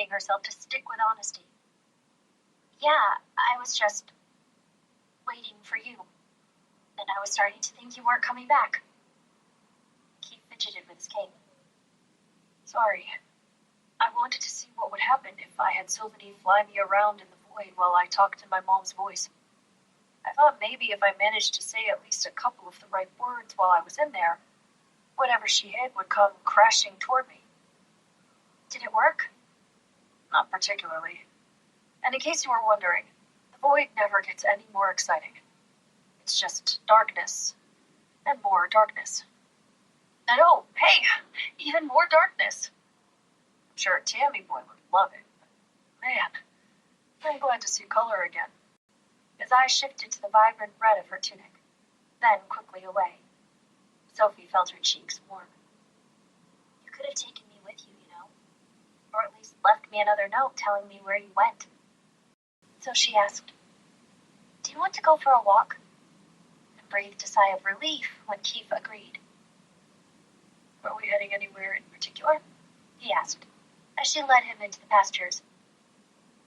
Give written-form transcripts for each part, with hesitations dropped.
motivating herself to stick with honesty. Yeah, I was just waiting for you. And I was starting to think you weren't coming back. Keith fidgeted with his cane. Sorry. I wanted to see what would happen if I had Sylvie fly me around in the void while I talked in my mom's voice. I thought maybe if I managed to say at least a couple of the right words while I was in there, whatever she hid would come crashing toward me. Did it work? Not particularly. And in case you were wondering, the void never gets any more exciting. It's just darkness, and more darkness. And oh, hey, even more darkness. I'm sure Tammy Boy would love it. Man, I'm glad to see color again. His eyes shifted to the vibrant red of her tunic, then quickly away. Sophie felt her cheeks warm. You could have taken me with you, or at least left me another note telling me where you went. So she asked, do you want to go for a walk? And breathed a sigh of relief when Keith agreed. Are we heading anywhere in particular? He asked, as she led him into the pastures.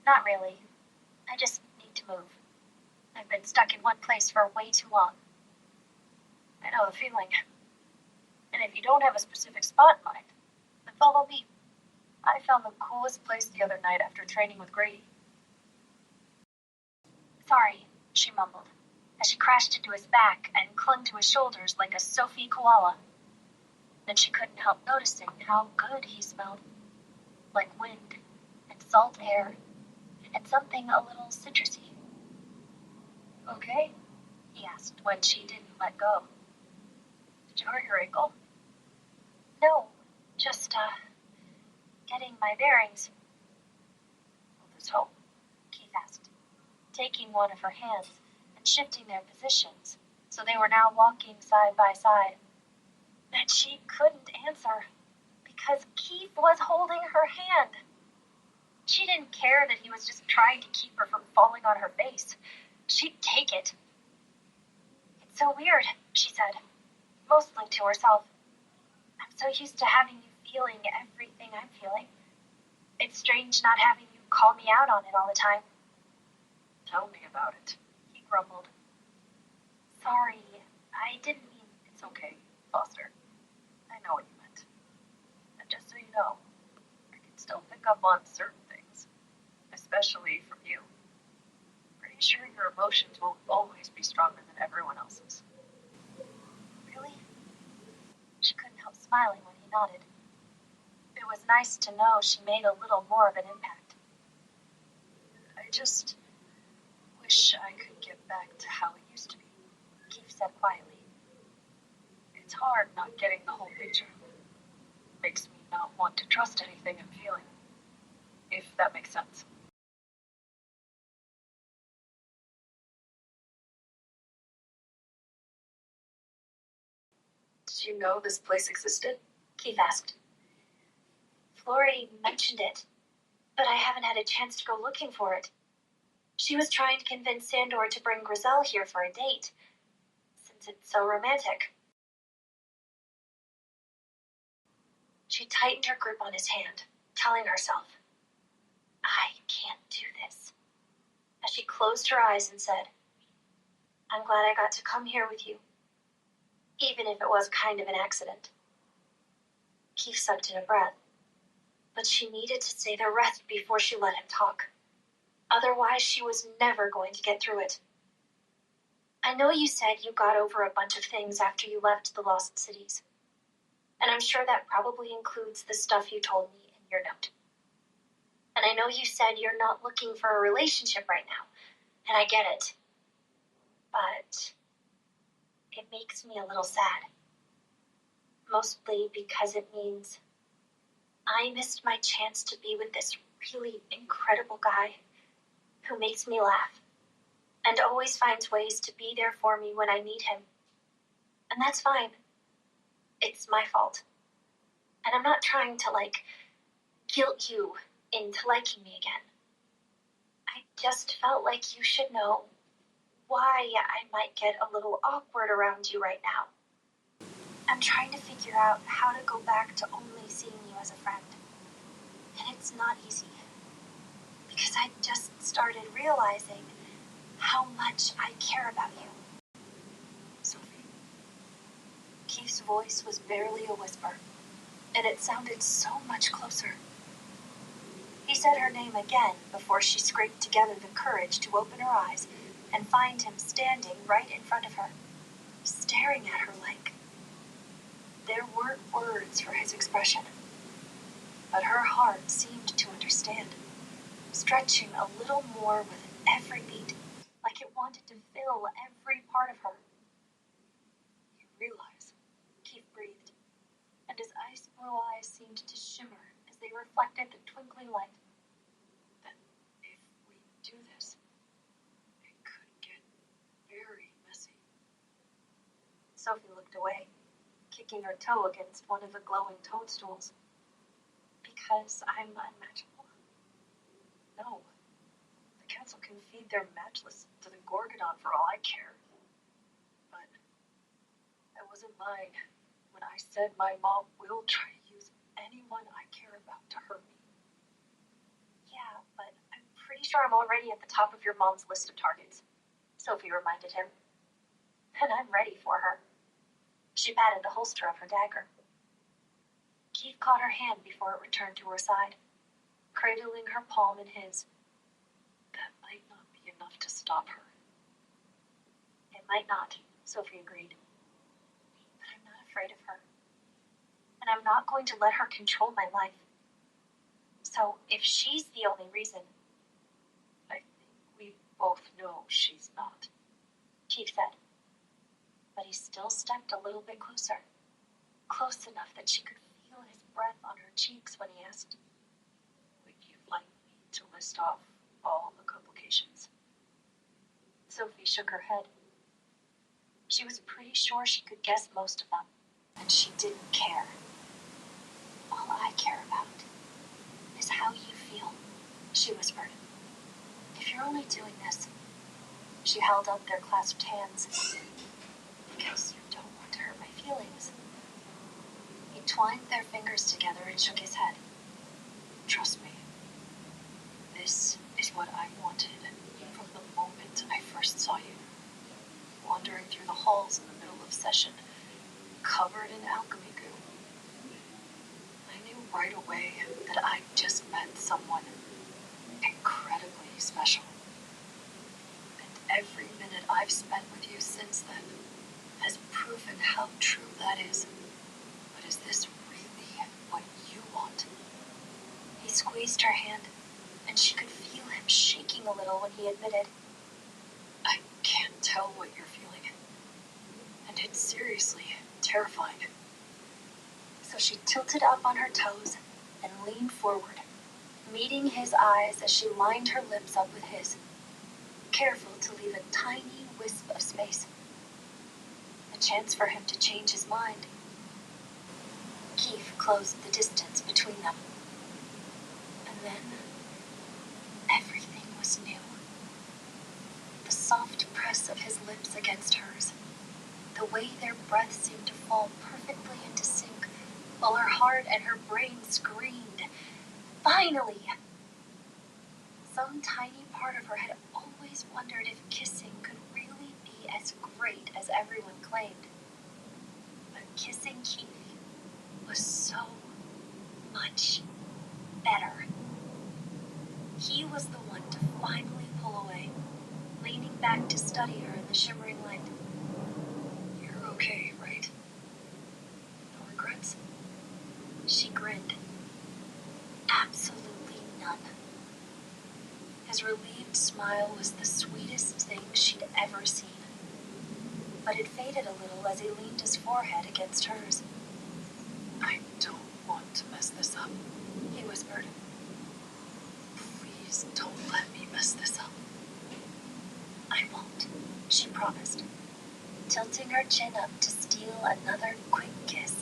Not really. I just need to move. I've been stuck in one place for way too long. I know the feeling. And if you don't have a specific spot in mind, then follow me. I found the coolest place the other night after training with Grady. Sorry, she mumbled, as she crashed into his back and clung to his shoulders like a Sophie koala. Then she couldn't help noticing how good he smelled. Like wind and salt air and something a little citrusy. Okay? He asked when she didn't let go. Did you hurt your ankle? No, just, getting my bearings. Will this help? Keith asked, taking one of her hands and shifting their positions so they were now walking side by side. And she couldn't answer because Keith was holding her hand. She didn't care that he was just trying to keep her from falling on her face. She'd take it. It's so weird, she said, mostly to herself. I'm so used to having you feeling everything I'm feeling. It's strange not having you call me out on it all the time. Tell me about it, he grumbled. Sorry, I didn't mean... It's okay, Foster. I know what you meant. And just so you know, I can still pick up on certain things, especially from you. Pretty sure your emotions will always be stronger than everyone else's. Really? She couldn't help smiling when he nodded. It was nice to know she made a little more of an impact. I just wish I could get back to how it used to be, Keith said quietly. It's hard not getting the whole picture. Makes me not want to trust anything I'm feeling, if that makes sense. Did you know this place existed? Keith asked. Florrie mentioned it, but I haven't had a chance to go looking for it. She was trying to convince Sandor to bring Grizel here for a date, since it's so romantic. She tightened her grip on his hand, telling herself, I can't do this. As she closed her eyes and said, I'm glad I got to come here with you, even if it was kind of an accident. Keith sucked in a breath, but she needed to say the rest before she let him talk. Otherwise, she was never going to get through it. I know you said you got over a bunch of things after you left the Lost Cities. And I'm sure that probably includes the stuff you told me in your note. And I know you said you're not looking for a relationship right now, and I get it. But it makes me a little sad. Mostly because it means I missed my chance to be with this really incredible guy who makes me laugh and always finds ways to be there for me when I need him. And that's fine. It's my fault. And I'm not trying to, guilt you into liking me again. I just felt like you should know why I might get a little awkward around you right now. I'm trying to figure out how to go back to only seeing you as a friend. And it's not easy. Because I just started realizing how much I care about you. Sophie. Keith's voice was barely a whisper, and it sounded so much closer. He said her name again before she scraped together the courage to open her eyes and find him standing right in front of her, staring at her like... There weren't words for his expression, but her heart seemed to understand, stretching a little more with every beat, like it wanted to fill every part of her. You realize, Keith breathed, and his ice blue eyes seemed to shimmer as they reflected the twinkling light. that if we do this, it could get very messy. Sophie looked away, kicking her toe against one of the glowing toadstools. Because I'm unmatchable? No. The council can feed their matchless to the Gorgodon for all I care. But that wasn't mine when I said my mom will try to use anyone I care about to hurt me. Yeah, but I'm pretty sure I'm already at the top of your mom's list of targets, Sophie reminded him. And I'm ready for her. She patted the holster of her dagger. Keith caught her hand before it returned to her side, cradling her palm in his. That might not be enough to stop her. It might not, Sophie agreed. But I'm not afraid of her. And I'm not going to let her control my life. So if she's the only reason... I think we both know she's not, Keith said. But he still stepped a little bit closer. Close enough that she could feel his breath on her cheeks when he asked, Would you like me to list off all the complications? Sophie shook her head. She was pretty sure she could guess most of them, and she didn't care. All I care about is how you feel, she whispered. If you're only doing this... She held up their clasped hands. Because you don't want to hurt my feelings. He twined their fingers together and shook his head. Trust me. This is what I wanted from the moment I first saw you. Wandering through the halls in the middle of session, covered in alchemy goo. I knew right away that I'd just met someone incredibly special. And every minute I've spent with you since then has proven how true that is. But is this really what you want? He squeezed her hand, and she could feel him shaking a little when he admitted, I can't tell what you're feeling. And it's seriously terrifying. So she tilted up on her toes and leaned forward, meeting his eyes as she lined her lips up with his, careful to leave a tiny wisp of space. A chance for him to change his mind. Keith closed the distance between them. And then, everything was new. The soft press of his lips against hers, the way their breath seemed to fall perfectly into sync, while her heart and her brain screamed, finally! Some tiny part of her had always wondered if kissing could really be as great as everyone claimed. But kissing Keith was so much better. He was the one to finally pull away, leaning back to study her in the shimmering light. You're okay, right? No regrets? She grinned. Absolutely none. His relieved smile was the sweetest thing she'd ever seen. But it faded a little as he leaned his forehead against hers. I don't want to mess this up, He whispered. Please don't let me mess this up. I won't, she promised, tilting her chin up to steal another quick kiss.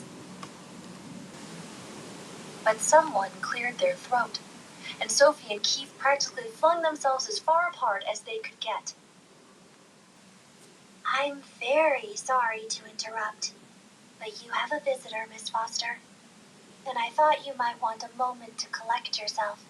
But someone cleared their throat, and Sophie and Keith practically flung themselves as far apart as they could get. I'm very sorry to interrupt, but you have a visitor, Miss Foster, and I thought you might want a moment to collect yourself.